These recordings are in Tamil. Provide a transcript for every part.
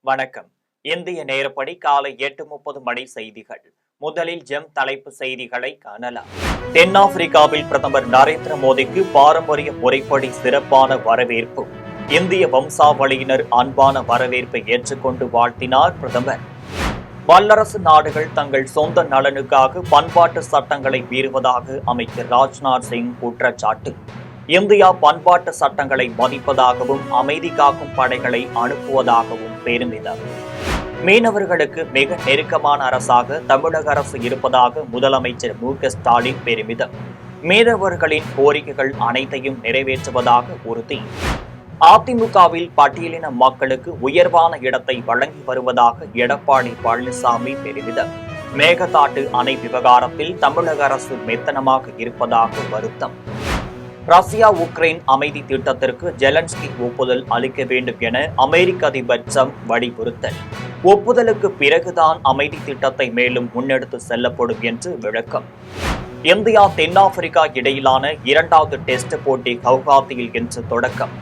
வணக்கம். இந்திய நேரப்படி காலை 8:30 மணி செய்திகள். முதலில் ஜெம் தலைப்பு செய்திகளை காணலாம். தென்னாப்பிரிக்காவில் பிரதமர் நரேந்திர மோடிக்கு பாரம்பரிய முறைப்படி சிறப்பான வரவேற்பு. இந்திய வம்சாவளியினர் அன்பான வரவேற்பை ஏற்றுக்கொண்டு வாழ்த்தினார் பிரதமர். வல்லரசு நாடுகள் தங்கள் சொந்த நலனுக்காக பண்பாட்டு சட்டங்களை மீறுவதாக அமைச்சர் ராஜ்நாத் சிங் குற்றச்சாட்டு. இந்தியா பண்பாட்டு சட்டங்களை மதிப்பதாகவும் அமைதி காக்கும் படைகளை அனுப்புவதாகவும் பெருமிதம். மீனவர்களுக்கு மிக நெருக்கமான அரசாக தமிழக அரசு இருப்பதாக முதலமைச்சர் மு.க.ஸ்டாலின் பெருமிதம். மீனவர்களின் கோரிக்கைகள் அனைத்தையும் நிறைவேற்றுவதாக உறுதி. அதிமுகவில் பட்டியலின மக்களுக்கு உயர்வான இடத்தை வழங்கி வருவதாக எடப்பாடி பழனிசாமி பெருமிதம். மேகதாட்டு அணை விவகாரத்தில் தமிழக அரசு மெத்தனமாக இருப்பதாக வருத்தம். ரஷ்யா உக்ரைன் அமைதி திட்டத்திற்கு ஜெலன்ஸ்கி ஒப்புதல் அளிக்க வேண்டும் என அமெரிக்க அதிபர் ட்ரம்ப் வலியுறுத்தல். ஒப்புதலுக்கு பிறகுதான் அமைதி திட்டத்தை மேலும் முன்னெடுத்து செல்லப்படும் என்று விளக்கம். இந்தியா தென்னாப்பிரிக்கா இடையிலான இரண்டாவது டெஸ்ட் போட்டி கவுகாத்தியில் இன்று தொடக்கம்.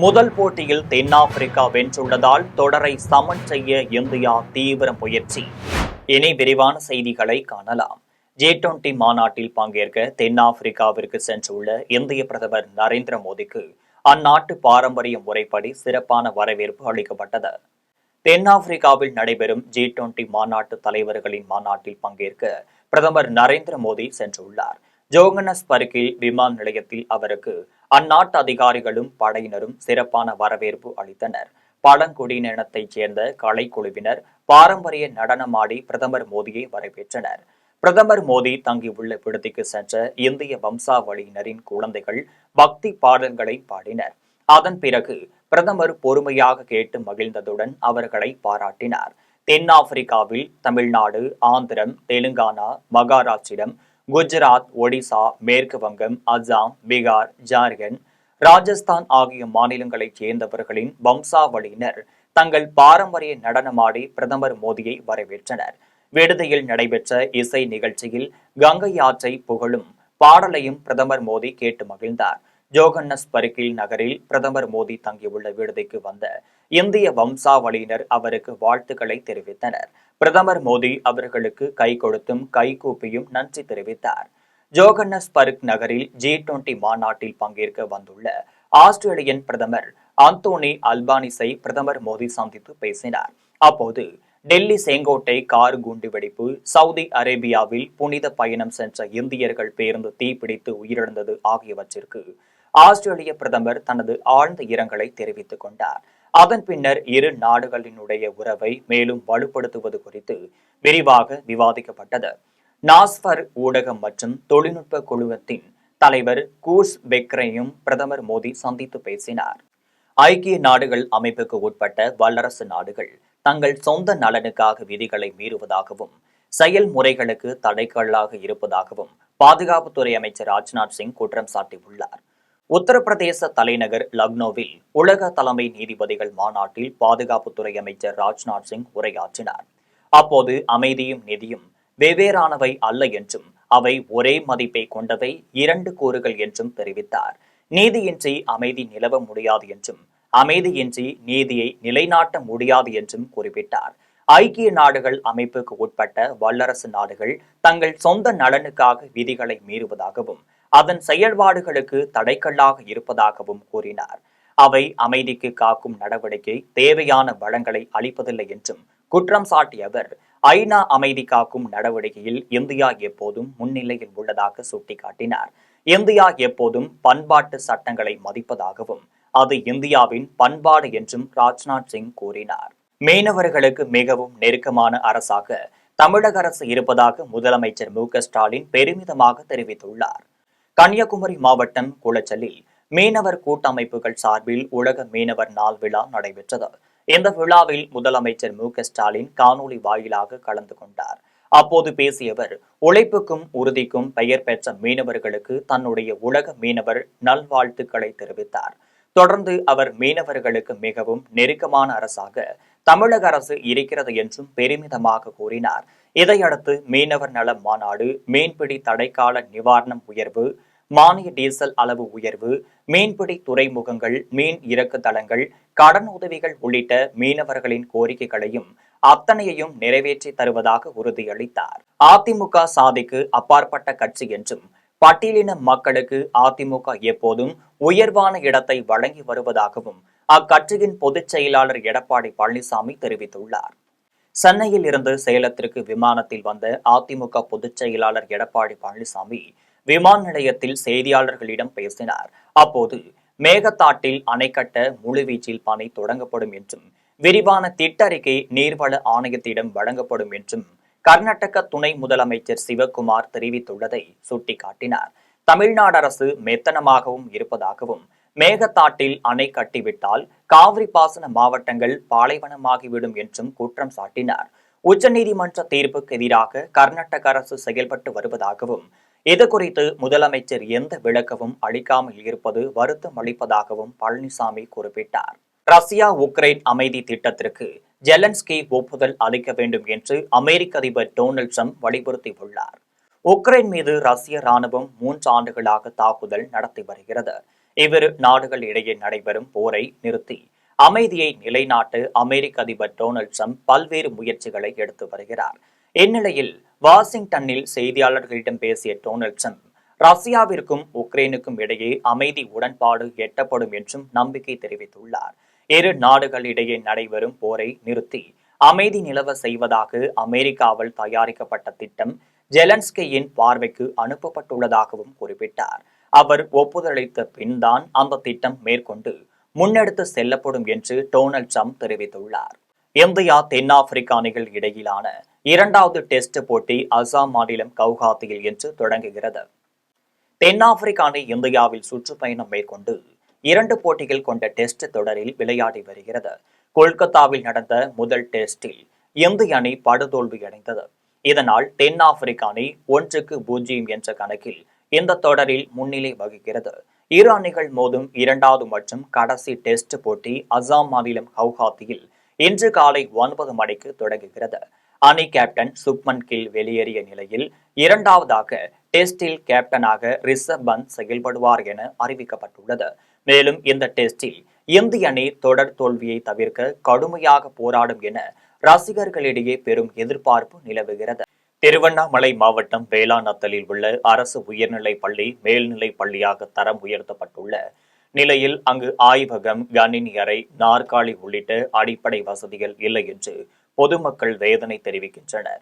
முதல் போட்டியில் தென்னாப்பிரிக்கா வென்றுள்ளதால் தொடரை சமன் செய்ய இந்தியா தீவிர முயற்சி. இனி விரிவான செய்திகளை காணலாம். G20 மாநாட்டில் பங்கேற்க தென்னாப்பிரிக்காவிற்கு சென்றுள்ள இந்திய பிரதமர் நரேந்திர மோடிக்கு அந்நாட்டு பாரம்பரிய முறைப்படி சிறப்பான வரவேற்பு அளிக்கப்பட்டது. தென்னாப்பிரிக்காவில் நடைபெறும் G20 மாநாட்டு தலைவர்களின் மாநாட்டில் பங்கேற்க பிரதமர் நரேந்திர மோடி சென்றுள்ளார். ஜோகன்னஸ்பர்கில் விமான நிலையத்தில் அவருக்கு அந்நாட்டு அதிகாரிகளும் படையினரும் சிறப்பான வரவேற்பு அளித்தனர். பழங்குடியினத்தைச் சேர்ந்த கலைக்குழுவினர் பாரம்பரிய நடனமாடி பிரதமர் மோடியை வரவேற்றனர். பிரதமர் மோடி தங்கியுள்ள விடுதிக்கு சென்ற இந்திய வம்சாவளியினரின் குழந்தைகள் பக்தி பாடல்களை பாடினர். அதன் பிறகு பிரதமர் பொறுமையாக கேட்டு மகிழ்ந்ததுடன் அவர்களை பாராட்டினார். தென்னாப்பிரிக்காவில் தமிழ்நாடு, ஆந்திரம், தெலுங்கானா, மகாராஷ்டிரம், குஜராத், ஒடிசா, மேற்கு வங்கம், அசாம், பீகார், ஜார்க்கண்ட், ராஜஸ்தான் ஆகிய மாநிலங்களைச் சேர்ந்தவர்களின் வம்சாவளியினர் தங்கள் பாரம்பரிய நடனமாடி பிரதமர் மோடியை வரவேற்றனர். விடுதியில் நடைபெற்ற இசை நிகழ்ச்சியில் கங்கை ஆற்றை புகழும் பாடலையும் பிரதமர் மோடி கேட்டு மகிழ்ந்தார். ஜோகன்னஸ்பர்கில் நகரில் பிரதமர் மோடி தங்கியுள்ள விடுதிக்கு வந்த இந்திய வம்சாவளியினர் அவருக்கு வாழ்த்துக்களை தெரிவித்தனர். பிரதமர் மோடி அவர்களுக்கு கை கொடுத்தும் கை கூப்பியும் நன்றி தெரிவித்தார். ஜோகன்னஸ்பர்க் நகரில் G20 மாநாட்டில் பங்கேற்க வந்துள்ள ஆஸ்திரேலியன் பிரதமர் அந்தோனி அல்பானிஸை பிரதமர் மோடி சந்தித்து பேசினார். அப்போது டெல்லி செங்கோட்டை கார் குண்டுவெடிப்பு, சவுதி அரேபியாவில் புனித பயணம் சென்ற இந்தியர்கள் பேருந்து தீப்பிடித்து உயிரிழந்தது ஆகியவற்றிற்கு ஆஸ்திரேலிய பிரதமர் தனது ஆழ்ந்த இரங்கலை தெரிவித்துக் கொண்டார். அதன் பின்னர் இரு நாடுகளினுடைய உறவை மேலும் வலுப்படுத்துவது குறித்து விரிவாக விவாதிக்கப்பட்டது. நாஸ்பர் ஊடகம் மற்றும் தொழில்நுட்ப குழுமத்தின் தலைவர் கூர்ஸ் பெக்ரையும் பிரதமர் மோடி சந்தித்து பேசினார். ஐக்கிய நாடுகள் அமைப்புக்கு உட்பட்ட வல்லரசு நாடுகள் தங்கள் சொந்த நலனுக்காக விதிகளை மீறுவதாகவும் செயல்முறைகளுக்கு தடைக்கல்லாக இருப்பதாகவும் பாதுகாப்புத்துறை அமைச்சர் ராஜ்நாத் சிங் குற்றம் சாட்டியுள்ளார். உத்தரப்பிரதேச தலைநகர் லக்னோவில் உலக தலைமை நீதிபதிகள் மாநாட்டில் பாதுகாப்புத்துறை அமைச்சர் ராஜ்நாத் சிங் உரையாற்றினார். அப்போது அமைதியும் நிதியும் வெவ்வேறானவை அல்ல என்றும் அவை ஒரே மதிப்பை கொண்டவை, இரண்டு கூறுகள் என்றும் தெரிவித்தார். நீதியின்றி அமைதி நிலவ முடியாது என்றும் அமைதியின்றி நீதியை நிலைநாட்ட முடியாது என்றும் குறிப்பிட்டார். ஐக்கிய நாடுகள் அமைப்புக்கு உட்பட்ட வல்லரசு நாடுகள் தங்கள் சொந்த நலனுக்காக விதிகளை மீறுவதாகவும் அதன் செயல்பாடுகளுக்கு தடைக்கல்லாக இருப்பதாகவும் கூறினார். அவை அமைதிக்கு காக்கும் நடவடிக்கை தேவையான வளங்களை அளிப்பதில்லை என்றும் குற்றம் சாட்டிய அவர் ஐநா அமைதி காக்கும் நடவடிக்கையில் இந்தியா எப்போதும் முன்னிலையில் உள்ளதாக சுட்டிக்காட்டினார். இந்தியா எப்போதும் பண்பாட்டு சட்டங்களை மதிப்பதாகவும் அது இந்தியாவின் பண்பாடு என்றும் ராஜ்நாத் சிங் கூறினார். மீனவர்களுக்கு மிகவும் நெருக்கமான அரசாக தமிழக அரசு இருப்பதாக முதலமைச்சர் மு.க.ஸ்டாலின் பெருமிதமாக தெரிவித்துள்ளார். கன்னியாகுமரி மாவட்டம் குளச்சலில் மீனவர் கூட்டமைப்புகள் சார்பில் உலக மீனவர் நாள் விழா நடைபெற்றது. இந்த விழாவில் முதலமைச்சர் மு.க.ஸ்டாலின் காணொலி வாயிலாக கலந்து கொண்டார். அப்போது பேசிய அவர் உழைப்புக்கும் உறுதிக்கும் பெயர் பெற்ற மீனவர்களுக்கு தன்னுடைய உலக மீனவர் நல்வாழ்த்துக்களை தெரிவித்தார். தொடர்ந்து அவர் மீனவர்களுக்கு மிகவும் நெருக்கமான அரசாக தமிழக அரசு இருக்கிறது என்றும் பெருமிதமாக கூறினார். இதையடுத்து மீனவர் நல மாநாடு, மீன்பிடி தடைக்கால நிவாரணம் உயர்வு, மானிய டீசல் அளவு உயர்வு, மீன்பிடி துறைமுகங்கள், மீன் இறக்கு தளங்கள், கடன் உதவிகள் உள்ளிட்ட மீனவர்களின் கோரிக்கைகளையும் அத்தனையையும் நிறைவேற்றி தருவதாக உறுதியளித்தார். அதிமுக சாதிக்கு அப்பாற்பட்ட கட்சி என்றும், பட்டியலின மக்களுக்கு அதிமுக எப்போதும் உயர்வான இடத்தை வழங்கி வருவதாகவும் அக்கட்சியின் பொதுச் செயலாளர் எடப்பாடி பழனிசாமி தெரிவித்துள்ளார். சென்னையில் இருந்து சேலத்திற்கு விமானத்தில் வந்த அதிமுக பொதுச் செயலாளர் எடப்பாடி பழனிசாமி விமான நிலையத்தில் செய்தியாளர்களிடம் பேசினார். அப்போது மேகதாட்டில் அணை கட்ட முழுவீச்சில் பணி தொடங்கப்படும் என்றும், விரிவான திட்ட அறிக்கை நீர்வள ஆணையத்திடம் வழங்கப்படும் என்றும் கர்நாடக துணை முதலமைச்சர் சிவக்குமார் தெரிவித்துள்ளதை சுட்டிக்காட்டினார். தமிழ்நாடு அரசு மெத்தனமாகவும் இருப்பதாகவும், மேகதாட்டில் அணை கட்டிவிட்டால் காவிரி பாசன மாவட்டங்கள் பாலைவனமாகிவிடும் என்றும் குற்றம் சாட்டினார். உச்சநீதிமன்ற தீர்ப்புக்கு எதிராக கர்நாடக அரசு செயல்பட்டு வருவதாகவும், இதுகுறித்து முதலமைச்சர் எந்த விளக்கமும் அளிக்காமல் இருப்பது வருத்தம் அளிப்பதாகவும் பழனிசாமி குறிப்பிட்டார். ரஷ்யா உக்ரைன் அமைதி திட்டத்திற்கு ஜெலன்ஸ்கி ஒப்புதல் அளிக்க வேண்டும் என்று அமெரிக்க அதிபர் டொனால்டு டிரம்ப் வலியுறுத்தியுள்ளார். உக்ரைன் மீது ரஷ்ய ராணுவம் 3 ஆண்டுகளாக தாக்குதல் நடத்தி வருகிறது. இவ்விரு நாடுகள் இடையே நடைபெறும் போரை நிறுத்தி அமைதியை நிலைநாட்ட அமெரிக்க அதிபர் டொனால்டு டிரம்ப் பல்வேறு முயற்சிகளை எடுத்து வருகிறார். இந்நிலையில் வாஷிங்டனில் செய்தியாளர்களிடம் பேசிய டொனால்டு டிரம்ப், ரஷ்யாவிற்கும் உக்ரைனுக்கும் இடையே அமைதி உடன்பாடு எட்டப்படும் என்றும் நம்பிக்கை தெரிவித்துள்ளார். இரு நாடுகளிடையே நடைபெறும் போரை நிறுத்தி அமைதி நிலவ செய்வதாக அமெரிக்காவில் தயாரிக்கப்பட்ட திட்டம் ஜெலன்ஸ்கியின் பார்வைக்கு அனுப்பப்பட்டுள்ளதாகவும் குறிப்பிட்டார். அவர் ஒப்புதலளித்த பின்தான் அந்த திட்டம் மேற்கொண்டு முன்னெடுத்து செல்லப்படும் என்று டொனால்டு டிரம்ப் தெரிவித்துள்ளார். இந்தியா தென்னாப்பிரிக்க அணிகள் இடையிலான 2வது டெஸ்ட் போட்டி அசாம் மாநிலம் கவுஹாத்தியில் இன்று தொடங்குகிறது. தென்னாப்பிரிக்க அணி இந்தியாவில் சுற்றுப்பயணம் மேற்கொண்டு 2 போட்டிகள் கொண்ட டெஸ்ட் தொடரில் விளையாடி வருகிறது. கொல்கத்தாவில் நடந்த முதல் டெஸ்டில் இந்திய அணி படுதோல்வியடைந்தது. இதனால் தென்னாப்பிரிக்க அணி 1-0 என்ற கணக்கில் இந்த தொடரில் முன்னிலை வகிக்கிறது. இரு அணிகள் மோதும் 2வது மற்றும் கடைசி டெஸ்ட் போட்டி அசாம் மாநிலம் கவுஹாத்தியில் இன்று காலை 9 மணிக்கு தொடங்குகிறது. அணி கேப்டன் சுப்மன் கில் வெளியேறிய நிலையில் 2வதாக டெஸ்டில் கேப்டனாக ரிஷப் பந்த் செயல்படுவார் என அறிவிக்கப்பட்டுள்ளது. மேலும் இந்த டெஸ்டில் இந்திய அணி தொடர் தோல்வியை தவிர்க்க கடுமையாக போராடும் என ரசிகர்களிடையே பெரும் எதிர்பார்ப்பு நிலவுகிறது. திருவண்ணாமலை மாவட்டம் வேளாநத்தலில் உள்ள அரசு உயர்நிலைப் பள்ளி மேல்நிலைப் பள்ளியாக தரம் உயர்த்தப்பட்டுள்ள நிலையில் அங்கு ஆய்வகம், கணினி அறை, நாற்காலி உள்ளிட்ட அடிப்படை வசதிகள் இல்லை என்று பொதுமக்கள் வேதனை தெரிவிக்கின்றனர்.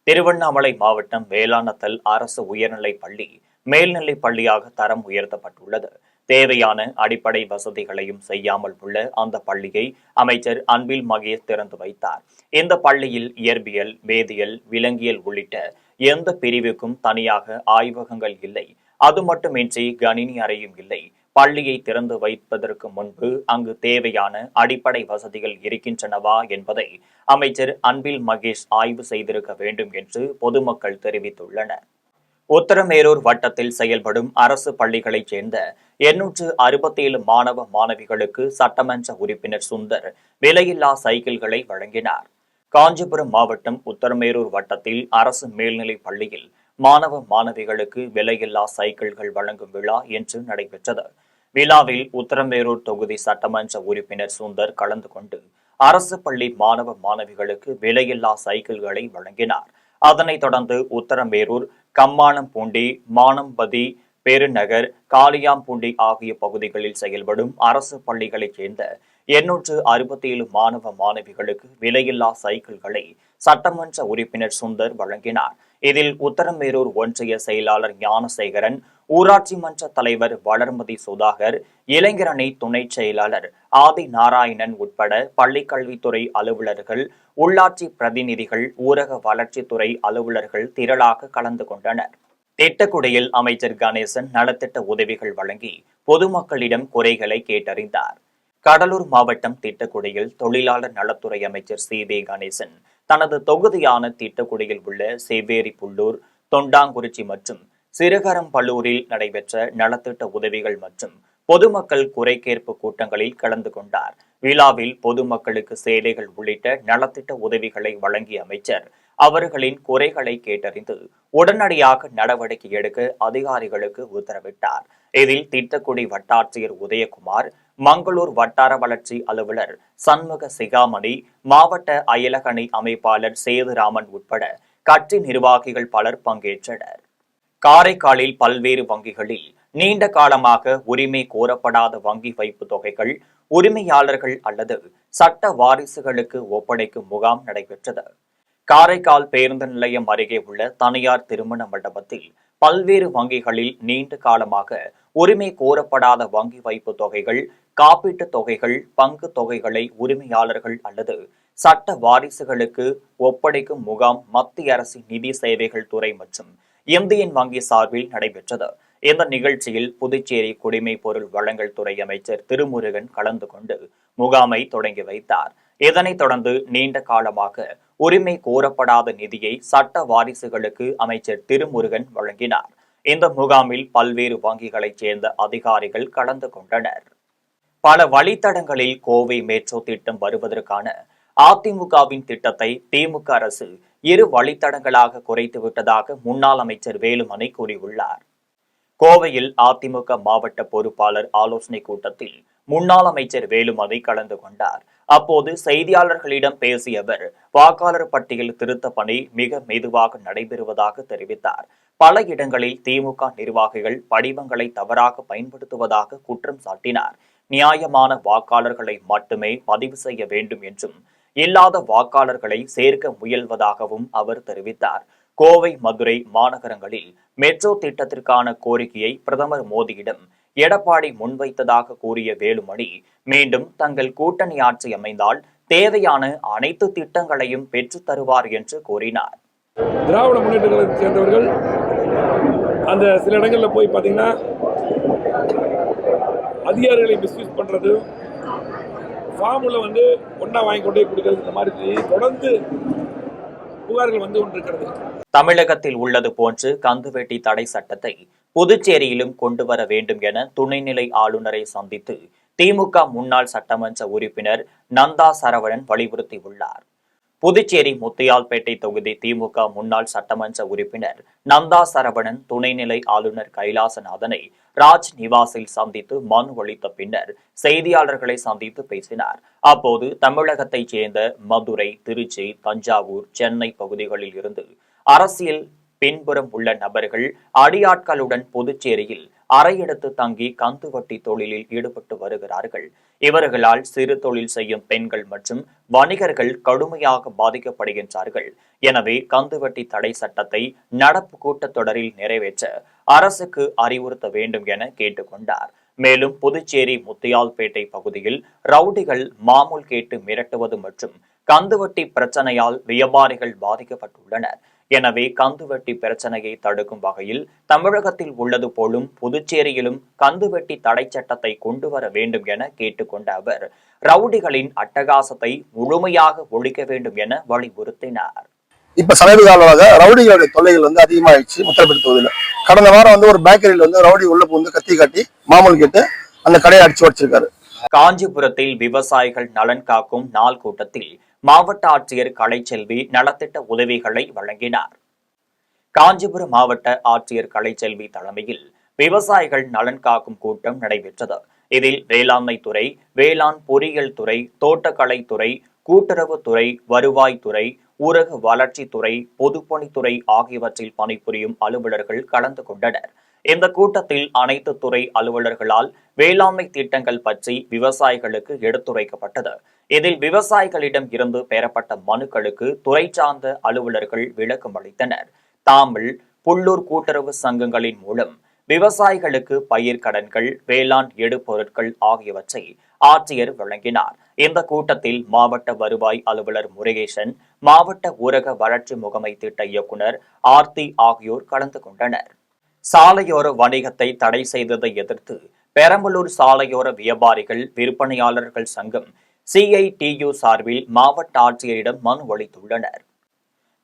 திருவண்ணாமலை மாவட்டம் வேளாநத்தல் அரசு உயர்நிலைப் பள்ளி மேல்நிலைப் பள்ளியாக தரம் உயர்த்தப்பட்டுள்ளது. தேவையான அடிப்படை வசதிகளையும் செய்யாமல் உள்ள அந்த பள்ளியை அமைச்சர் அன்பில் மகேஷ் திறந்து வைத்தார். இந்த பள்ளியில் இயற்பியல், வேதியியல், விலங்கியல் உள்ளிட்ட எந்த பிரிவுக்கும் தனியாக ஆய்வகங்கள் இல்லை. அது மட்டுமின்றி கணினி அறையும் இல்லை. பள்ளியை திறந்து வைப்பதற்கு முன்பு அங்கு தேவையான அடிப்படை வசதிகள் இருக்கின்றனவா என்பதை அமைச்சர் அன்பில் மகேஷ் ஆய்வு செய்திருக்க வேண்டும் என்று பொதுமக்கள் தெரிவித்துள்ளனர். உத்தரமேரூர் வட்டத்தில் செயல்படும் அரசு பள்ளிகளைச் சேர்ந்த 867 மாணவ மாணவிகளுக்கு சட்டமன்ற உறுப்பினர் சுந்தர் விலையில்லா சைக்கிள்களை வழங்கினார். காஞ்சிபுரம் மாவட்டம் உத்தரமேரூர் வட்டத்தில் அரசு மேல்நிலைப் பள்ளியில் மாணவ மாணவிகளுக்கு விலையில்லா சைக்கிள்கள் வழங்கும் விழா இன்று நடைபெற்றது. விழாவில் உத்தரமேரூர் தொகுதி சட்டமன்ற உறுப்பினர் சுந்தர் கலந்து கொண்டு அரசு பள்ளி மாணவ மாணவிகளுக்கு விலையில்லா சைக்கிள்களை வழங்கினார். அதனைத் தொடர்ந்து உத்தரமேரூர், கம்மாளம்பூண்டி, மானம்பதி, பெருநகர், காளியாம்பூண்டி ஆகிய பகுதிகளில் செயல்படும் அரசு பள்ளிகளைச் சேர்ந்த 867 மாணவ மாணவிகளுக்கு விலையில்லா சைக்கிள்களை சட்டமன்ற உறுப்பினர் சுந்தர் வழங்கினார். இதில் உத்தரமேரூர் ஒன்றிய செயலாளர் ஞானசேகரன், ஊராட்சி மன்ற தலைவர் வளர்மதி சுதாகர், இளைஞரணி துணை செயலாளர் ஆதி நாராயணன் உட்பட பள்ளிக்கல்வித்துறை அலுவலர்கள், உள்ளாட்சி பிரதிநிதிகள், ஊரக வளர்ச்சித்துறை அலுவலர்கள் திரளாக கலந்து கொண்டனர். திட்டக்குடியில் அமைச்சர் கணேசன் நலத்திட்ட உதவிகள் வழங்கி பொதுமக்களிடம் குறைகளை கேட்டறிந்தார். கடலூர் மாவட்டம் திட்டக்குடியில் தொழிலாளர் நலத்துறை அமைச்சர் சி.வி. கணேசன் தனது தொகுதியான திட்டக்குடியில் உள்ள சேவேரி புல்லூர், தொண்டாங்குறிச்சி மற்றும் சிறுகரம்பள்ளூரில் நடைபெற்ற நலத்திட்ட உதவிகள் மற்றும் பொதுமக்கள் குறை கேட்பு கூட்டங்களில் கலந்து கொண்டார். விழாவில் பொதுமக்களுக்கு சேலைகள் உள்ளிட்ட நலத்திட்ட உதவிகளை வழங்கிய அமைச்சர் அவர்களின் குறைகளை கேட்டறிந்து உடனடியாக நடவடிக்கை எடுக்க அதிகாரிகளுக்கு உத்தரவிட்டார். இதில் திட்டக்குடி வட்டாட்சியர் உதயகுமார், மங்களூர் வட்டார வளர்ச்சி அலுவலர் சண்முக சிகாமணி, மாவட்ட அயலகணி அமைப்பாளர் சேதுராமன் உட்பட கட்சி நிர்வாகிகள் பலர் பங்கேற்றனர். காரைக்காலில் பல்வேறு வங்கிகளில் நீண்ட காலமாக உரிமை கோரப்படாத வங்கி வைப்பு தொகைகள் உரிமையாளர்கள் அல்லது சட்ட வாரிசுகளுக்கு ஒப்படைக்கும் முகாம் நடைபெற்றது. காரைக்கால் பேருந்து நிலையம் அருகே உள்ள தனியார் திருமண மண்டபத்தில் பல்வேறு வங்கிகளில் நீண்ட காலமாக உரிமை கோரப்படாத வங்கி வைப்பு தொகைகள், காப்பீட்டுத் தொகைகள், பங்கு தொகைகளை உரிமையாளர்கள் அல்லது சட்ட வாரிசுகளுக்கு ஒப்படைக்கும் முகாம் மத்திய அரசின் நிதி சேவைகள் துறை மற்றும் இந்தியன் வங்கி சார்பில் நடைபெற்றது. இந்த நிகழ்ச்சியில் புதுச்சேரி குடிமைப் பொருள் வழங்கல் துறை அமைச்சர் திருமுருகன் கலந்து கொண்டு முகாமை தொடங்கி வைத்தார். இதனைத் தொடர்ந்து நீண்ட காலமாக உரிமை கோரப்படாத நிதியை சட்ட வாரிசுகளுக்கு அமைச்சர் திருமுருகன் வழங்கினார். இந்த முகாமில் பல்வேறு வங்கிகளைச் சேர்ந்த அதிகாரிகள் கலந்து கொண்டனர். பல வழித்தடங்களில் கோவை மெட்ரோ திட்டம் வருவதற்கான அதிமுகவின் திட்டத்தை திமுக அரசு 2 வழித்தடங்களாக குறைத்துவிட்டதாக முன்னாள் அமைச்சர் வேலுமணி கூறியுள்ளார். கோவையில் அதிமுக மாவட்ட பொறுப்பாளர் ஆலோசனைக் கூட்டத்தில் முன்னாள் அமைச்சர் வேலுமணி கலந்து கொண்டார். அப்போது செய்தியாளர்களிடம் பேசிய அவர், வாக்காளர் பட்டியல் திருத்த பணி மிக மெதுவாக நடைபெறுவதாக தெரிவித்தார். பல இடங்களில் திமுக நிர்வாகிகள் படிவங்களை தவறாக பயன்படுத்துவதாக குற்றம் சாட்டினார். நியாயமான வாக்காளர்களை மட்டுமே பதிவு செய்ய வேண்டும் என்றும், இல்லாத வாக்காளர்களை சேர்க்க முயல்வதாகவும் அவர் தெரிவித்தார். கோவை, மதுரை மாநகரங்களில் மெட்ரோ திட்டத்திற்கான கோரிக்கையை பிரதமர் மோடியிடம் எடப்பாடி முன்வைத்ததாக கூறிய வேலுமணி, மீண்டும் தங்கள் கூட்டணி ஆட்சி அமைந்தால் தேவையான அனைத்து திட்டங்களையும் பெற்றுத் தருவார் என்று கூறினார். திராவிட முன்னேற்ற கழகத்தை சேர்ந்தவர்கள் அந்த சில இடங்களில் போய் பார்த்தீங்கன்னா அதிகாரிகளை மிஸ்யூஸ் பண்ணுறது, ஃபார்முல ஒன்றா வாங்கி கொண்டே கொடுக்கறது, இந்த மாதிரி தொடர்ந்து புகார்கள் கொண்டிருக்கிறது. தமிழகத்தில் உள்ளது போன்று கந்துவெட்டி தடை சட்டத்தை புதுச்சேரியிலும் கொண்டு வர வேண்டும் என துணைநிலை ஆளுநரை சந்தித்து திமுக முன்னாள் சட்டமன்ற உறுப்பினர் நந்தா சரவணன் வலியுறுத்தியுள்ளார். புதுச்சேரி முத்தியால்பேட்டை தொகுதி திமுக முன்னாள் சட்டமன்ற உறுப்பினர் நந்தா சரவணன் துணைநிலை ஆளுநர் கைலாசநாதனை ராஜ் நிவாசில் சந்தித்து மனு அளித்த பின்னர் செய்தியாளர்களை சந்தித்து பேசினார். அப்போது தமிழகத்தைச் சேர்ந்த மதுரை, திருச்சி, தஞ்சாவூர், சென்னை பகுதிகளில் இருந்து அரசியல் பின்புறம் உள்ள நபர்கள் அடியாட்களுடன் புதுச்சேரியில் அறையெடுத்து தங்கி கந்துவட்டி தொழிலில் ஈடுபட்டு வருகிறார்கள். இவர்களால் சிறு தொழில் செய்யும் பெண்கள் மற்றும் வணிகர்கள் கடுமையாக பாதிக்கப்படுகின்றார்கள். எனவே கந்துவட்டி தடை சட்டத்தை நடப்பு கூட்டத்தொடரில் நிறைவேற்ற அரசுக்கு அறிவுறுத்த வேண்டும் என கேட்டுக்கொண்டார். மேலும் புதுச்சேரி முத்தியால்பேட்டை பகுதியில் ரவுடிகள் மாமூல் கேட்டு மிரட்டுவது மற்றும் கந்துவட்டி பிரச்சனையால் வியாபாரிகள் பாதிக்கப்பட்டுள்ளனர். எனவே கந்துவட்டி பிரச்சனையை தடுக்கும் வகையில் தமிழகத்தில் உள்ளது போலும் புதுச்சேரியிலும் கந்துவட்டி தடை சட்டத்தை கொண்டு வர வேண்டும் என கேட்டுக்கொண்ட அவர், ரவுடிகளின் அட்டகாசத்தை முழுமையாக ஒழிக்க வேண்டும் என வலியுறுத்தினார். இப்ப சமீப காலமாக ரவுடிகளுடைய தொல்லைகள் அதிகமாயிடுச்சு. முத்திரப்படுத்துவதில்லை. கடந்த வாரம் ஒரு பேக்கரியில் ரவுடி உள்ள வந்து கத்தி காட்டி மாமூல் கேட்டு அந்த கடையை அடிச்சு வச்சிருக்காரு. காஞ்சிபுரத்தில் விவசாயிகள் நலன் காக்கும் நாள் கூட்டத்தில் மாவட்ட ஆட்சியர் கலைச்செல்வி நலத்திட்ட உதவிகளை வழங்கினார். காஞ்சிபுரம் மாவட்ட ஆட்சியர் கலைச்செல்வி தலைமையில் விவசாயிகள் நலன் காக்கும் கூட்டம் நடைபெற்றது. இதில் வேளாண்மை துறை, வேளாண் பொறியியல் துறை, தோட்டக்கலைத்துறை, கூட்டுறவுத்துறை, வருவாய்த்துறை, ஊரக வளர்ச்சித்துறை, பொதுப்பணித்துறை ஆகியவற்றில் பணிபுரியும் அலுவலர்கள் கலந்து கொண்டனர். இந்த கூட்டத்தில் அனைத்து துறை அலுவலர்களால் வேளாண்மை திட்டங்கள் பற்றி விவசாயிகளுக்கு எடுத்துரைக்கப்பட்டது. இதில் விவசாயிகளிடம் இருந்து பெறப்பட்ட மனுக்களுக்கு துறை சார்ந்த அலுவலர்கள் விளக்கம் அளித்தனர். தாமில், புல்லூர் கூட்டுறவு சங்கங்களின் மூலம் விவசாயிகளுக்கு பயிர் கடன்கள், வேளாண் எடுபொருட்கள் ஆகியவற்றை ஆட்சியர் வழங்கினார். இந்த கூட்டத்தில் மாவட்ட வருவாய் அலுவலர் முருகேசன், மாவட்ட ஊரக வளர்ச்சி முகமை திட்ட இயக்குநர் ஆர்த்தி ஆகியோர் கலந்து கொண்டனர். சாலையோர வணிகத்தை தடை செய்ததை எதிர்த்து பெரம்பலூர் சாலையோர வியாபாரிகள் விற்பனையாளர்கள் சங்கம் CITU சார்பில் மாவட்ட ஆட்சியரிடம் மனு அளித்துள்ளனர்.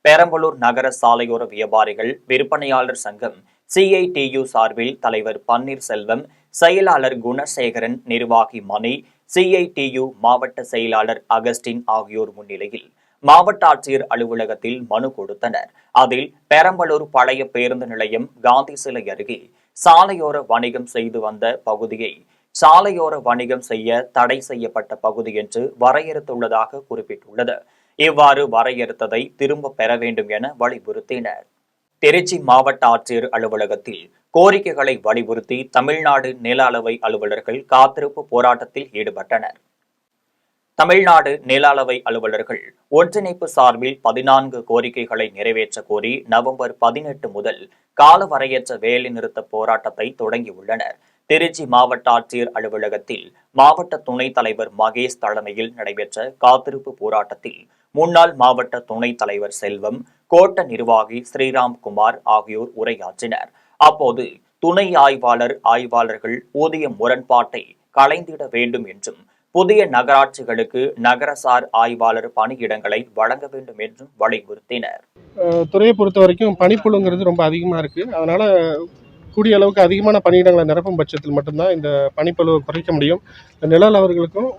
பெரம்பலூர் நகர சாலையோர வியாபாரிகள் விற்பனையாளர் சங்கம் CITU சார்பில் தலைவர் பன்னீர்செல்வம், செயலாளர் குணசேகரன், நிர்வாகி மணி, CITU மாவட்ட செயலாளர் அகஸ்டின் ஆகியோர் முன்னிலையில் மாவட்ட ஆட்சியர் அலுவலகத்தில் மனு கொடுத்தனர். அதில் பெரம்பலூர் பழைய பேருந்து நிலையம் காந்தி சிலை அருகே சாலையோர வணிகம் செய்து வந்த பகுதியை சாலையோர வணிகம் செய்ய தடை செய்யப்பட்ட பகுதி என்று வரையறுத்துள்ளதாக குறிப்பிட்டுள்ளது. இவ்வாறு வரையறுத்ததை திரும்ப பெற வேண்டும் என வலியுறுத்தினர். திருச்சி மாவட்ட ஆட்சியர் அலுவலகத்தில் கோரிக்கைகளை வலியுறுத்தி தமிழ்நாடு நில அளவை அலுவலர்கள் காத்திருப்பு போராட்டத்தில் ஈடுபட்டனர். தமிழ்நாடு நில அளவை அலுவலர்கள் ஒன்றிணைப்பு சார்பில் 14 கோரிக்கைகளை நிறைவேற்ற கோரி நவம்பர் 18 முதல் காலவரையற்ற வேலைநிறுத்த போராட்டத்தை தொடங்கியுள்ளனர். திருச்சி மாவட்ட ஆட்சியர் அலுவலகத்தில் மாவட்ட துணைத் தலைவர் மகேஷ் தலைமையில் நடைபெற்ற காத்திருப்பு போராட்டத்தில் முன்னாள் மாவட்ட துணைத் தலைவர் செல்வம், கோட்ட நிர்வாகி ஸ்ரீராம்குமார் ஆகியோர் உரையாற்றினர். அப்போது துணை ஆய்வாளர்கள் ஊதிய முரண்பாட்டை களைந்திட வேண்டும் என்றும் புதிய நகராட்சிகளுக்கு நகரசார் ஆய்வாளர் பணியிடங்களை வழங்க வேண்டும் என்றும் வலியுறுத்தினர். துறையை பொறுத்த வரைக்கும் பணிப்புழுங்கிறது ரொம்ப அதிகமாக இருக்குது. அதனால் கூடிய அளவுக்கு அதிகமான பணியிடங்களை நிரப்பும் பட்சத்தில் மட்டும்தான் இந்த பணிப்பளவை குறைக்க முடியும். நில அளவர்களுக்கும்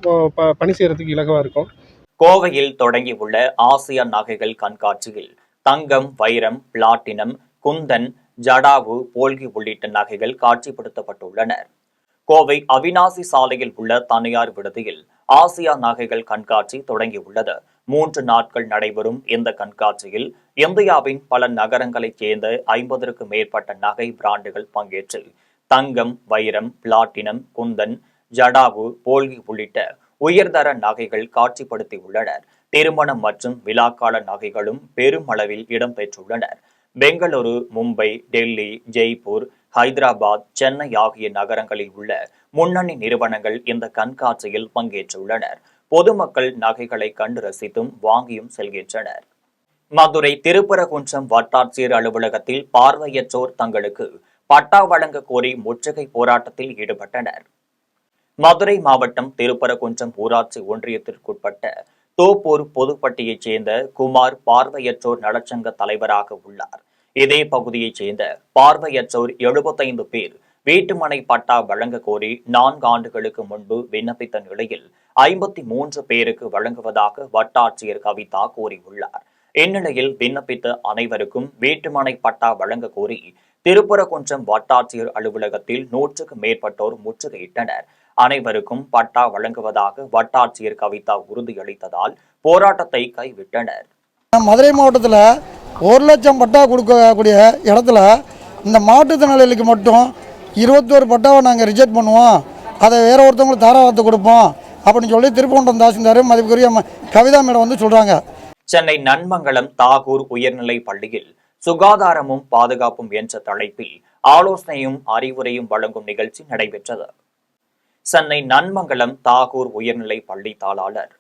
பணி செய்யறதுக்கு இலகுவாக இருக்கும். கோவையில் தொடங்கியுள்ள ஆசியா நகைகள் கண்காட்சியில் தங்கம், வைரம், பிளாட்டினம், குந்தன், ஜடாவு, போல்கி உள்ளிட்ட நகைகள் காட்சிப்படுத்தப்பட்டுள்ளனர். கோவை அவினாசி சாலையில் உள்ள தனியார் விடுதியில் ஆசியா நகைகள் கண்காட்சி தொடங்கியுள்ளது. 3 நாட்கள் நடைபெறும் இந்த கண்காட்சியில் இந்தியாவின் பல நகரங்களைச் சேர்ந்த 50க்கும் மேற்பட்ட நகை பிராண்டுகள் பங்கேற்று தங்கம், வைரம், பிளாட்டினம், குந்தன், ஜடாவு, போல்கி உள்ளிட்ட உயர்தர நகைகள் காட்சிப்படுத்தியுள்ளனர். திருமணம் மற்றும் விழாக்கால நகைகளும் பெருமளவில் இடம்பெற்றுள்ளனர். பெங்களூரு, மும்பை, டெல்லி, ஜெய்ப்பூர், ஹைதராபாத், சென்னை ஆகிய நகரங்களில் உள்ள முன்னணி நிறுவனங்கள் இந்த கண்காட்சியில் பங்கேற்றுள்ளனர். பொதுமக்கள் நகைகளை கண்டு ரசித்தும் வாங்கியும் செல்கின்றனர். மதுரை திருப்பரங்குன்றம் வட்டாட்சியர் அலுவலகத்தில் பார்வையற்றோர் தங்களுக்கு பட்டா வழங்க கோரி முற்றுகை போராட்டத்தில் ஈடுபட்டனர். மதுரை மாவட்டம் திருப்பரங்குன்றம் ஊராட்சி ஒன்றியத்திற்குட்பட்ட தோப்பூர் பொதுப்பட்டியைச் சேர்ந்த குமார் பார்வையற்றோர் நலச்சங்க தலைவராக உள்ளார். இதே பகுதியைச் சேர்ந்த பார்வையற்றோர் 75 பேர் வீட்டுமனை பட்டா வழங்க கோரி 4 ஆண்டுகளுக்கு முன்பு விண்ணப்பித்த நிலையில் 53 பேருக்கு வழங்குவதாக வட்டாட்சியர் கவிதா கூறியுள்ளார். இந்நிலையில் விண்ணப்பித்த அனைவருக்கும் வீட்டுமனை பட்டா வழங்க கோரி திருப்பரங்குன்றம் வட்டாட்சியர் அலுவலகத்தில் 100க்கும் மேற்பட்டோர் முற்றுகையிட்டனர். அனைவருக்கும் பட்டா வழங்குவதாக வட்டாட்சியர் கவிதா உறுதியளித்ததால் போராட்டத்தை கைவிட்டனர். மதுரை மாவட்டத்தில் 1 லட்சம் பட்டா கொடுக்கக்கூடிய இடத்துல இந்த மாற்றுத்திறனாளிகளுக்கு மட்டும் 21 பட்டாவை நாங்கள் ரிஜெக்ட் பண்ணுவோம், அதை வேற ஒருத்தவங்களுக்கு தாராளத்தை கொடுப்போம் அப்படின்னு சொல்லி திருப்பூண்டம் தாசில்தார் மதிப்புக்குரிய கவிதா மேடம் வந்து சொல்றாங்க. சென்னை நன்மங்கலம் தாகூர் உயர்நிலை பள்ளியில் சுகாதாரமும் பாதுகாப்பும் என்ற தலைப்பில் ஆலோசனையும் அறிவுரையும் வழங்கும் நிகழ்ச்சி நடைபெற்றது. சென்னை நன்மங்கலம் தாகூர் உயர்நிலை பள்ளி தாளாளர்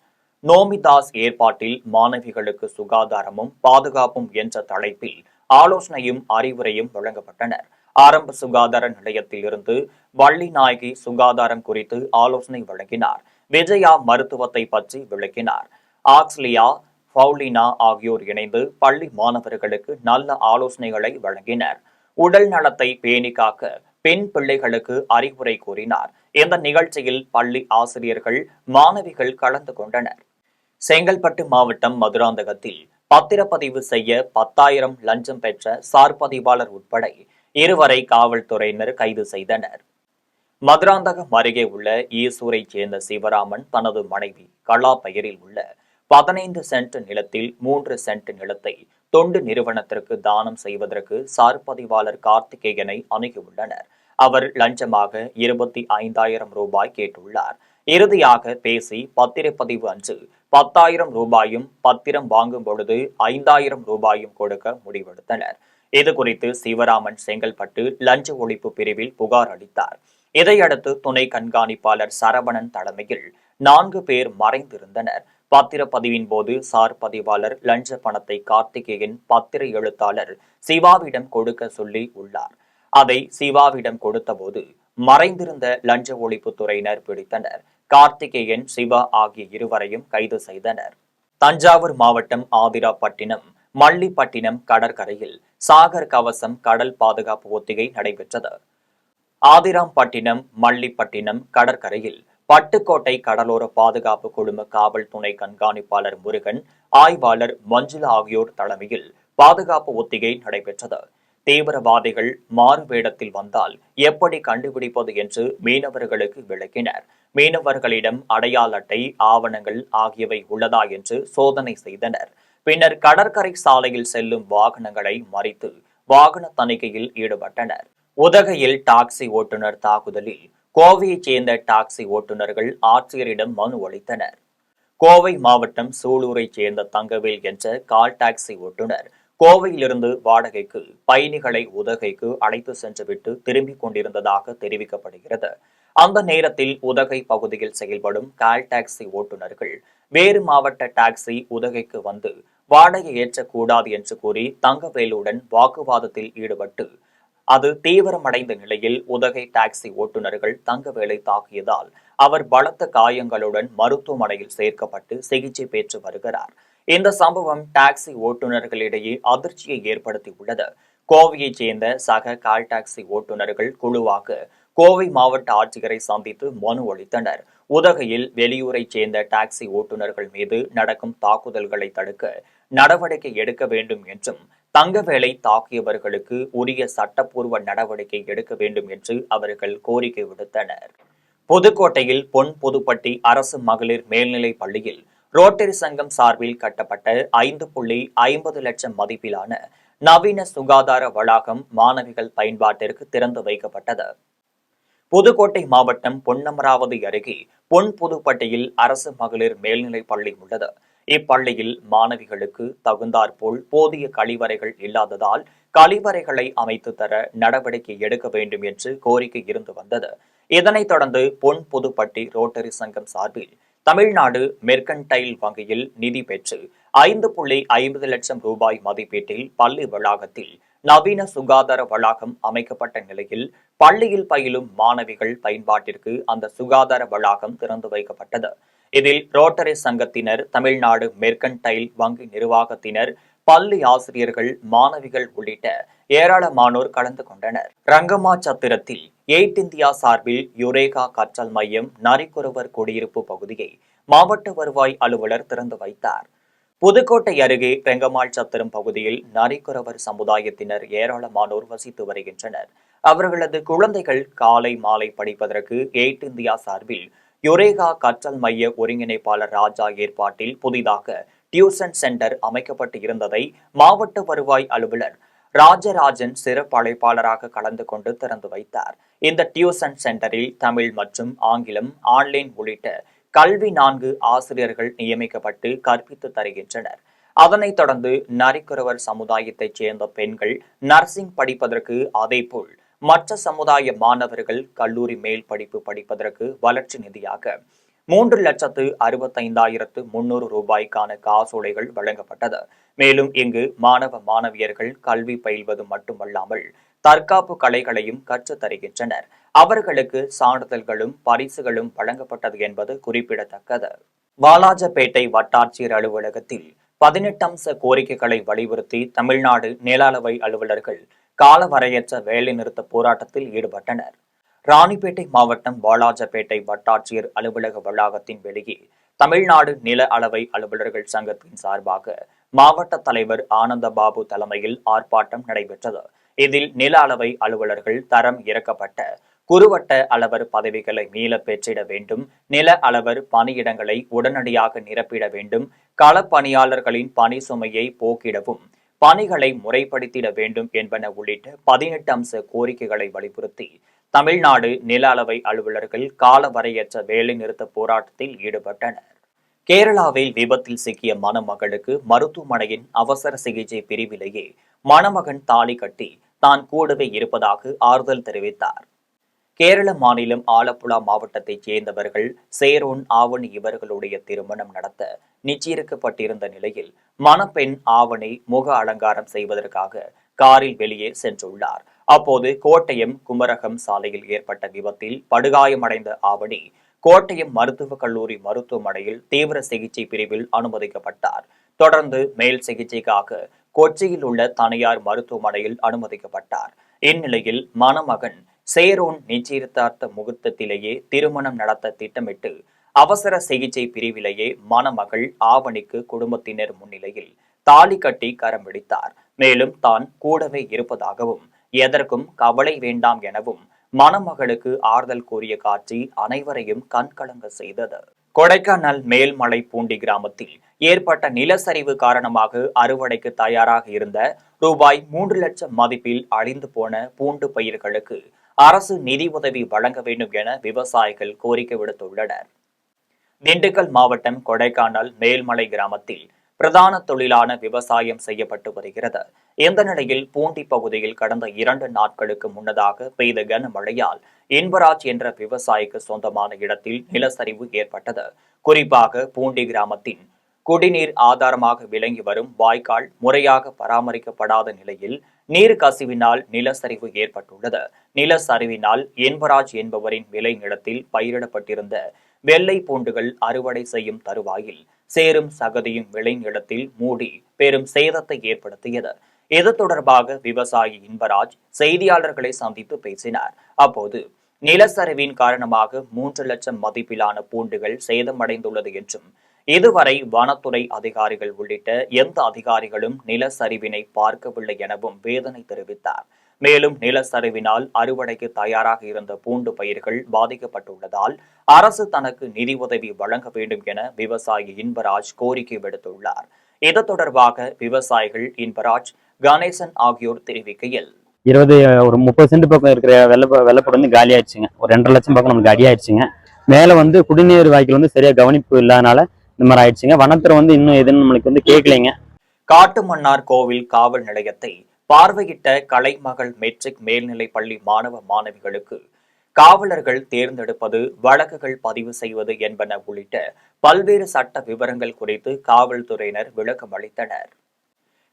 நோமிதாஸ் ஏற்பாட்டில் மாணவிகளுக்கு சுகாதாரமும் பாதுகாப்பும் என்ற தலைப்பில் ஆலோசனையும் அறிவுரையும் வழங்கப்பட்டனர். ஆரம்ப சுகாதார நிலையத்தில் இருந்து வள்ளிநாயகி சுகாதாரம் குறித்து ஆலோசனை வழங்கினார். விஜயா மருத்துவத்தை பற்றி விளக்கினார். ஆக்ஸ்லியா, பவுலினா ஆகியோர் இணைந்து பள்ளி மாணவர்களுக்கு நல்ல ஆலோசனைகளை வழங்கினர். உடல் நலத்தை பேணி காக்க பெண் பிள்ளைகளுக்கு அறிவுரை கூறினார். இந்த நிகழ்ச்சியில் பள்ளி ஆசிரியர்கள், மாணவிகள் கலந்து கொண்டனர். செங்கல்பட்டு மாவட்டம் மதுராந்தகத்தில் பத்திரப்பதிவு செய்ய 10,000 லஞ்சம் பெற்ற சார் பதிவாளர் உட்பட 2 காவல்துறையினர் கைது செய்தனர். மதுராந்தகம் அருகே உள்ள ஈசூரைச் சேர்ந்த சிவராமன் தனது மனைவி கலா பெயரில் உள்ள 15 சென்ட் நிலத்தில் 3 சென்ட் நிலத்தை தொண்டு நிறுவனத்திற்கு தானம் செய்வதற்கு சார் பதிவாளர் கார்த்திகேயனை அணுகியுள்ளனர். அவர் லஞ்சமாக 25,000 ரூபாய் கேட்டுள்ளார். இறுதியாக பேசி பத்திரப்பதிவு அன்று 10,000 ரூபாயும், பத்திரம் வாங்கும் பொழுது 5,000 ரூபாயும் கொடுக்க முடிவெடுத்தனர். இதுகுறித்து சிவராமன் செங்கல்பட்டு லஞ்ச ஒழிப்பு பிரிவில் புகார் அளித்தார். இதையடுத்து துணை கண்காணிப்பாளர் சரவணன் தலைமையில் 4 பேர் மறைந்திருந்தனர். பத்திரப்பதிவின் போது சார் பதிவாளர் லஞ்ச பணத்தை கார்த்திகேயன் பத்திர எழுத்தாளர் சிவாவிடம் கொடுக்க சொல்லி உள்ளார். அதை சிவாவிடம் கொடுத்தபோது மறைந்திருந்த லஞ்ச ஒழிப்பு துறையினர் பிடித்தனர். கார்த்திகேயன், சிவா ஆகிய இருவரையும் கைது செய்தனர். தஞ்சாவூர் மாவட்டம் ஆதிராப்பட்டினம், மல்லிப்பட்டினம் கடற்கரையில் சாகர் கவசம் கடல் பாதுகாப்பு ஒத்திகை நடைபெற்றது. ஆதிராம்பட்டினம், மல்லிப்பட்டினம் கடற்கரையில் பட்டுக்கோட்டை கடலோர பாதுகாப்பு குழும காவல் துணை கண்காணிப்பாளர் முருகன், ஆய்வாளர் மஞ்சுளா ஆகியோர் தலைமையில் பாதுகாப்பு ஒத்திகை நடைபெற்றது. தீவிரவாதிகள் மாறு வேடத்தில் வந்தால் எப்படி கண்டுபிடிப்பது என்று மீனவர்களுக்கு விளக்கினர். மீனவர்களிடம் அடையாள அட்டை, ஆவணங்கள் ஆகியவை உள்ளதா என்று சோதனை செய்தனர். பின்னர் கடற்கரை சாலையில் செல்லும் வாகனங்களை மறித்து வாகன தணிக்கையில் ஈடுபட்டனர். உதகையில் டாக்ஸி ஓட்டுநர் தாக்குதலில் கோவையைச் சேர்ந்த டாக்ஸி ஓட்டுநர்கள் ஆட்சியரிடம் மனு அளித்தனர். கோவை மாவட்டம் சூலூரைச் சேர்ந்த தங்கவேல் என்ற கால் டாக்ஸி ஓட்டுநர் கோவையிலிருந்து வாடகைக்கு பயணிகளை உதகைக்கு அழைத்து சென்றுவிட்டு திரும்பிக் கொண்டிருந்ததாக தெரிவிக்கப்படுகிறது. அந்த நேரத்தில் உதகை பகுதியில் செயல்படும் கால் டாக்ஸி ஓட்டுநர்கள் வேறு மாவட்ட டாக்ஸி உதகைக்கு வந்து வாடகை ஏற்றக்கூடாது என்று கூறி தங்கவேலுடன் வாக்குவாதத்தில் ஈடுபட்டு அது தீவிரமடைந்த நிலையில் உதகை டாக்ஸி ஓட்டுநர்கள் தங்கவேலை தாக்கியதால் அவர் பலத்த காயங்களுடன் மருத்துவமனையில் சேர்க்கப்பட்டு சிகிச்சை பெற்று வருகிறார். இந்த சம்பவம் டாக்ஸி ஓட்டுநர்களிடையே அதிர்ச்சியை ஏற்படுத்தியுள்ளது. கோவையைச் சேர்ந்த சக கால் டாக்ஸி ஓட்டுநர்கள் குழுவாக கோவை மாவட்ட ஆட்சியரை சந்தித்து மனு அளித்தனர். உதகையில் வெளியூரைச் சேர்ந்த டாக்ஸி ஓட்டுநர்கள் மீது நடக்கும் தாக்குதல்களை தடுக்க நடவடிக்கை எடுக்க வேண்டும் என்றும் தங்கவேலை தாக்கியவர்களுக்கு உரிய சட்டப்பூர்வ நடவடிக்கை எடுக்க வேண்டும் என்று அவர்கள் கோரிக்கை விடுத்தனர். புதுக்கோட்டையில் பொன் புதுப்பட்டி அரசு மகளிர் மேல்நிலைப் பள்ளியில் ரோட்டரி சங்கம் சார்பில் கட்டப்பட்ட 5.50 லட்சம் மதிப்பிலான நவீன சுகாதார வளாகம் மாணவிகள் பயன்பாட்டிற்கு திறந்து வைக்கப்பட்டது. புதுக்கோட்டை மாவட்டம் பொன்னமராவதி அருகே பொன் புதுப்பட்டியில் அரசு மகளிர் மேல்நிலைப் பள்ளி உள்ளது. இப்பள்ளியில் மாணவிகளுக்கு தகுந்தாற்போல் போதிய கழிவறைகள் இல்லாததால் கழிவறைகளை அமைத்து தர நடவடிக்கை எடுக்க வேண்டும் என்று கோரிக்கை இருந்து வந்தது. இதனைத் தொடர்ந்து பொன் புதுப்பட்டி ரோட்டரி சங்கம் சார்பில் தமிழ்நாடு மெர்கன்டைல் வங்கியில் நிதி பெற்று 5.50 லட்சம் ரூபாய் மதிப்பீட்டில் பள்ளி வளாகத்தில் நவீன சுகாதார வளாகம் அமைக்கப்பட்ட நிலையில் பள்ளியில் பயிலும் மாணவிகள் பயன்பாட்டிற்கு அந்த சுகாதார வளாகம் திறந்து வைக்கப்பட்டது. இதில் ரோட்டரி சங்கத்தினர், தமிழ்நாடு மெர்கன்டைல் வங்கி நிர்வாகத்தினர், பள்ளி ஆசிரியர்கள், மாணவிகள் உள்ளிட்ட ஏராளமானோர் கலந்து கொண்டனர். ரங்கமாச்சத்திரத்தில் எய்ட் இந்தியா சார்பில் யுரேகா கற்றல் மையம் நரிக்குறவர் குடியிருப்பு பகுதியை மாவட்ட வருவாய் அலுவலர் திறந்து வைத்தார். புதுக்கோட்டை அருகே ரெங்கமாள் சத்திரம் பகுதியில் நரிக்குறவர் சமுதாயத்தினர் ஏராளமானோர் வசித்து வருகின்றனர். அவர்களது குழந்தைகள் காலை மாலை படிப்பதற்கு எய்ட் இந்தியா சார்பில் யுரேகா கற்றல் மைய ஒருங்கிணைப்பாளர் ராஜா ஏற்பாட்டில் புதிதாக டியூஷன் சென்டர் அமைக்கப்பட்டு இருந்ததை மாவட்ட வருவாய் அலுவலர் ராஜராஜன் சிறப்பு அழைப்பாளராக கலந்து கொண்டு திறந்து வைத்தார். இந்த டியூஷன் சென்டரில் தமிழ் மற்றும் ஆங்கிலம், ஆன்லைன் உள்ளிட்ட கல்வி 4 ஆசிரியர்கள் நியமிக்கப்பட்டு கற்பித்து தருகின்றனர். அதனைத் தொடர்ந்து நரிக்குறவர் சமுதாயத்தைச் சேர்ந்த பெண்கள் நர்சிங் படிப்பதற்கு, அதேபோல் மற்ற சமுதாய மாணவர்கள் கல்லூரி மேல் படிப்பு படிப்பதற்கு வளர்ச்சி நிதியாக 3,65,300 ரூபாய்க்கான காசோலைகள் வழங்கப்பட்டது. மேலும் இங்கு மாணவ மாணவியர்கள் கல்வி பயில்வது மட்டுமல்லாமல் தற்காப்பு கலைகளையும் கற்றுத் தருகின்றனர். அவர்களுக்கு சான்றிதழ்களும் பரிசுகளும் வழங்கப்பட்டது என்பது குறிப்பிடத்தக்கது. வாலாஜப்பேட்டை வட்டாட்சியர் அலுவலகத்தில் 18 அம்ச கோரிக்கைகளை வலியுறுத்தி தமிழ்நாடு நில அளவை அலுவலர்கள் காலவரையற்ற வேலைநிறுத்த போராட்டத்தில் ஈடுபட்டனர். ராணிப்பேட்டை மாவட்டம் வாலாஜப்பேட்டை வட்டாட்சியர் அலுவலக வளாகத்தின் வெளியே தமிழ்நாடு நில அளவை அலுவலர்கள் சங்கத்தின் சார்பாக மாவட்ட தலைவர் ஆனந்தபாபு தலைமையில் ஆர்ப்பாட்டம் நடைபெற்றது. இதில் நில அளவை அலுவலர்கள் தரம் இறக்கப்பட்ட குறுவட்ட அளவர் பதவிகளை மீள பெற்றிட வேண்டும், நில அளவர் பணியிடங்களை உடனடியாக நிரப்பிட வேண்டும், களப்பணியாளர்களின் பணி சுமையை போக்கிடவும் பணிகளை முறைப்படுத்திட வேண்டும் என்பன உள்ளிட்ட 18 அம்ச கோரிக்கைகளை வலியுறுத்தி தமிழ்நாடு நில அளவை அலுவலர்கள் காலவரையற்ற வேலைநிறுத்த போராட்டத்தில் ஈடுபட்டனர். கேரளாவில் விபத்தில் சிக்கிய மணமகளுக்கு மருத்துவமனையின் அவசர சிகிச்சை பிரிவிலேயே மணமகன் தாலி கட்டி தான் கூடவே இருப்பதாக ஆறுதல் தெரிவித்தார். கேரள மாநிலம் ஆலப்புழா மாவட்டத்தைச் சேர்ந்தவர்கள் சேரோன், ஆவணி இவர்களுடைய திருமணம் நடத்த நிச்சயிக்கப்பட்டிருந்த நிலையில் மணப்பெண் ஆவணி முக அலங்காரம் செய்வதற்காக காரில் வெளியே சென்றுள்ளார். அப்போது கோட்டயம் குமரகம் சாலையில் ஏற்பட்ட விபத்தில் படுகாயமடைந்த ஆவணி கோட்டயம் மருத்துவக் கல்லூரி மருத்துவமனையில் தீவிர சிகிச்சை பிரிவில் அனுமதிக்கப்பட்டார். தொடர்ந்து மேல் சிகிச்சைக்காக கொச்சியில் உள்ள தனியார் மருத்துவமனையில் அனுமதிக்கப்பட்டார். இந்நிலையில் மணமகன் சேரோன் நிச்சயதார்த்த முகூர்த்தத்திலேயே திருமணம் நடத்த திட்டமிட்டு அவசர சிகிச்சை பிரிவிலேயே மணமகள் ஆவணிக்கு குடும்பத்தினர் முன்னிலையில் தாலி கட்டி கரம் பிடித்தார். மேலும் தான் கூடவே இருப்பதாகவும் எதற்கும் கவலை வேண்டாம் எனவும் மணமகளுக்கு ஆறுதல் கூறிய காட்சி அனைவரையும் கண்கலங்க செய்தது. கொடைக்கானல் மேல்மலை பூண்டி கிராமத்தில் ஏற்பட்ட நிலச்சரிவு காரணமாக அறுவடைக்கு தயாராக இருந்த ரூபாய் 3 லட்சம் மதிப்பில் அழிந்து போன பூண்டு பயிர்களுக்கு அரசு நிதி உதவி வழங்க வேண்டும் என விவசாயிகள் கோரிக்கை விடுத்துள்ளனர். திண்டுக்கல் மாவட்டம் கொடைக்கானல் மேல்மலை கிராமத்தில் பிரதான தொழிலான விவசாயம் செய்யப்பட்டு வருகிறது. இந்த நிலையில் பூண்டி பகுதியில் கடந்த 2 நாட்களுக்கு முன்னதாக பெய்த கனமழையால் இன்பராஜ் என்ற விவசாயிக்கு சொந்தமான இடத்தில் நிலச்சரிவு ஏற்பட்டது. குறிப்பாக பூண்டி கிராமத்தின் குடிநீர் ஆதாரமாக விளங்கி வரும் வாய்க்கால் முறையாக பராமரிக்கப்படாத நிலையில் நீர் கசிவினால் நிலச்சரிவு ஏற்பட்டுள்ளது. நிலச்சரிவினால் இன்பராஜ் என்பவரின் விளை நிலத்தில் பயிரிடப்பட்டிருந்த வெள்ளை பூண்டுகள் அறுவடை செய்யும் தருவாயில் சேரும் சகதியும் விளைநிலத்தில் மூடி பெரும் சேதத்தை ஏற்படுத்தியது. இது தொடர்பாக விவசாயி இன்பராஜ் செய்தியாளர்களை சந்தித்து பேசினார். அப்போது நிலச்சரிவின் காரணமாக 3 லட்சம் மதிப்பிலான பூண்டுகள் சேதமடைந்துள்ளது என்றும் இதுவரை வனத்துறை அதிகாரிகள் உள்ளிட்ட எந்த அதிகாரிகளும் நிலச்சரிவினை பார்க்கவில்லை எனவும் வேதனை தெரிவித்தார். மேலும் நிலச்சரிவினால் அறுவடைக்கு தயாராக இருந்த பூண்டு பயிர்கள் பாதிக்கப்பட்டுள்ளதால் அரசு தனக்கு நிதி உதவி வழங்க வேண்டும் என விவசாயி இன்பராஜ் கோரிக்கை விடுத்துள்ளார். இது தொடர்பாக விவசாயிகள் இன்பராஜ், கணேசன் ஆகியோர் தெரிவிக்கையில், ஒரு 30 சென்ட் பக்கம் இருக்கிற வெள்ளப்போடு வந்து காலி ஆயிடுச்சுங்க. ஒரு 2.5 லட்சம் பக்கம் நமக்கு அடி ஆயிடுச்சுங்க. மேல வந்து குடிநீர் வாய்க்கால் வந்து சரியா கவனிப்பு இல்லாதனால இந்த மாதிரி ஆயிடுச்சுங்க. வனத்துறை வந்து இன்னும் எதுவும் நம்மளுக்கு வந்து கேட்கலைங்க. காட்டுமன்னார் கோவில் காவல் நிலையத்தை பார்வையிட்ட கலைமகள் மெட்ரிக் மேல்நிலை பள்ளி மாணவ மாணவிகளுக்கு காவலர்கள் தேர்ந்தெடுப்பது, வழக்குகள் பதிவு செய்வது என்பன உள்ளிட்ட பல்வேறு சட்ட விவரங்கள் குறித்து காவல்துறையினர் விளக்கம் அளித்தனர்.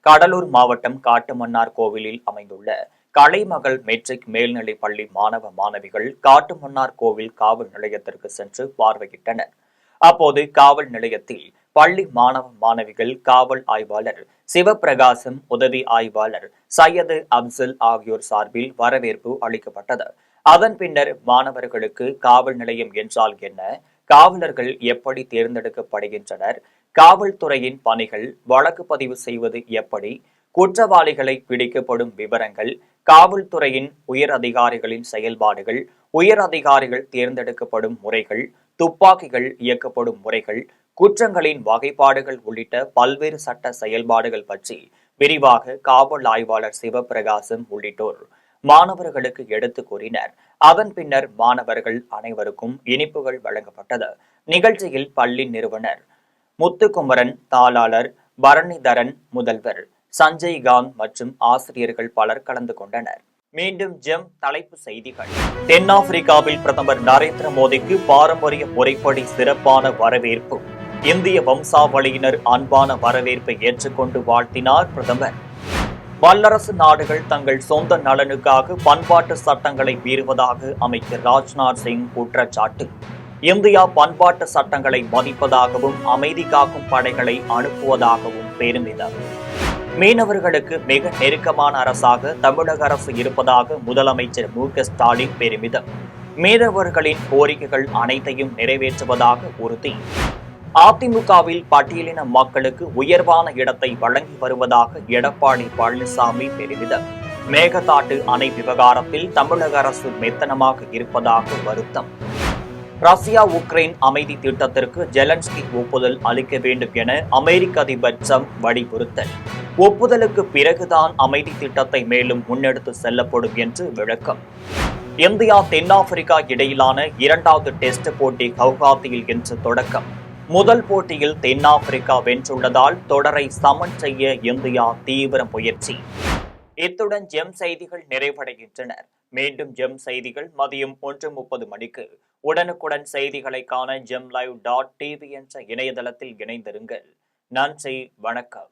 கடலூர் மாவட்டம் காட்டுமன்னார் கோவிலில் அமைந்துள்ள கலைமகள் மெட்ரிக் மேல்நிலை பள்ளி மாணவ மாணவிகள் காட்டுமன்னார் கோவில் காவல் நிலையத்திற்கு சென்று பார்வையிட்டனர். அப்போது காவல் நிலையத்தில் பள்ளி மாணவ மாணவிகள் காவல் ஆய்வாளர் சிவபிரகாசம், உதவி ஆய்வாளர் சையது அப்சல் ஆகியோர் சார்பில் வரவேற்பு அளிக்கப்பட்டது. அதன் பின்னர் மாணவர்களுக்கு காவல் நிலையம் என்றால் என்ன, காவலர்கள் எப்படி தேர்ந்தெடுக்கப்படுகின்றனர், காவல்துறையின் பணிகள், வழக்கு பதிவு செய்வது எப்படி, குற்றவாளிகளை பிடிக்கப்படும் விவரங்கள், காவல்துறையின் உயர் அதிகாரிகளின் செயல்பாடுகள், உயர் அதிகாரிகள் தேர்ந்தெடுக்கப்படும் முறைகள், துப்பாக்கிகள் இயக்கப்படும் முறைகள், குற்றங்களின் வகைப்பாடுகள் உள்ளிட்ட பல்வேறு சட்ட செயல்பாடுகள் பற்றி விரிவாக காவல் ஆய்வாளர் சிவபிரகாசம் உள்ளிட்டோர் மாணவர்களுக்கு எடுத்துக் கூறினர். அதன் பின்னர் மாணவர்கள் அனைவருக்கும் இனிப்புகள் வழங்கப்பட்டது. நிகழ்ச்சியில் பள்ளி நிறுவனர் முத்துக்குமரன், தாளாளர் பரணிதரன், முதல்வர் சஞ்சய்காந்த் மற்றும் ஆசிரியர்கள் பலர் கலந்து கொண்டனர். மீண்டும் ஜெம் தலைப்பு செய்திகள். தென்னாப்பிரிக்காவில் பிரதமர் நரேந்திர மோடிக்கு பாரம்பரிய முறைப்படி சிறப்பான வரவேற்பு. இந்திய வம்சாவளியினர் அன்பான வரவேற்பை ஏற்றுக்கொண்டு வாழ்த்தினார் பிரதமர். வல்லரசு நாடுகள் தங்கள் சொந்த நலனுக்காக பண்பாட்டு சட்டங்களை மீறுவதாக அமைச்சர் ராஜ்நாத் சிங் குற்றச்சாட்டு. இந்தியா பண்பாட்டு சட்டங்களை மதிப்பதாகவும் அமைதி காக்கும் படைகளை அனுப்புவதாகவும் பெருமிதம். மீனவர்களுக்கு மிக நெருக்கமான அரசாக தமிழக அரசு இருப்பதாக முதலமைச்சர் மு.க.ஸ்டாலின் பெருமிதம். மீனவர்களின் கோரிக்கைகள் அனைத்தையும் நிறைவேற்றுவதாக உறுதி. அதிமுகவில் பட்டியலின மக்களுக்கு உயர்வான இடத்தை வழங்கி வருவதாக எடப்பாடி பழனிசாமி பெருமிதம். மேகதாட்டு அணை விவகாரத்தில் தமிழக அரசு மெத்தனமாக இருப்பதாக வருத்தம். ரஷ்யா உக்ரைன் அமைதி திட்டத்திற்கு ஜெலன்ஸ்கி ஒப்புதல் அளிக்க வேண்டும் என அமெரிக்க அதிபர் ட்ரம்ப் வலியுறுத்தல். ஒப்புதலுக்கு பிறகுதான் அமைதி திட்டத்தை மேலும் முன்னெடுத்து செல்லப்படும் என்று விளக்கம். இந்தியா தென்னாப்பிரிக்கா இடையிலான 2வது டெஸ்ட் போட்டி கவுகாத்தியில் இன்று தொடக்கம். முதல் போட்டியில் தென்னாப்பிரிக்கா வென்றுள்ளதால் தொடரை சமன் செய்ய இந்தியா தீவிர முயற்சி. இத்துடன் ஜெம் செய்திகள் நிறைவடைகின்றன. மீண்டும் ஜெம் செய்திகள் மதியம் 1:30 மணிக்கு. உடனுக்குடன் செய்திகளை காண gemlive.tv என்ற இணையதளத்தில் இணைந்திருங்கள். நன்றி, வணக்கம்.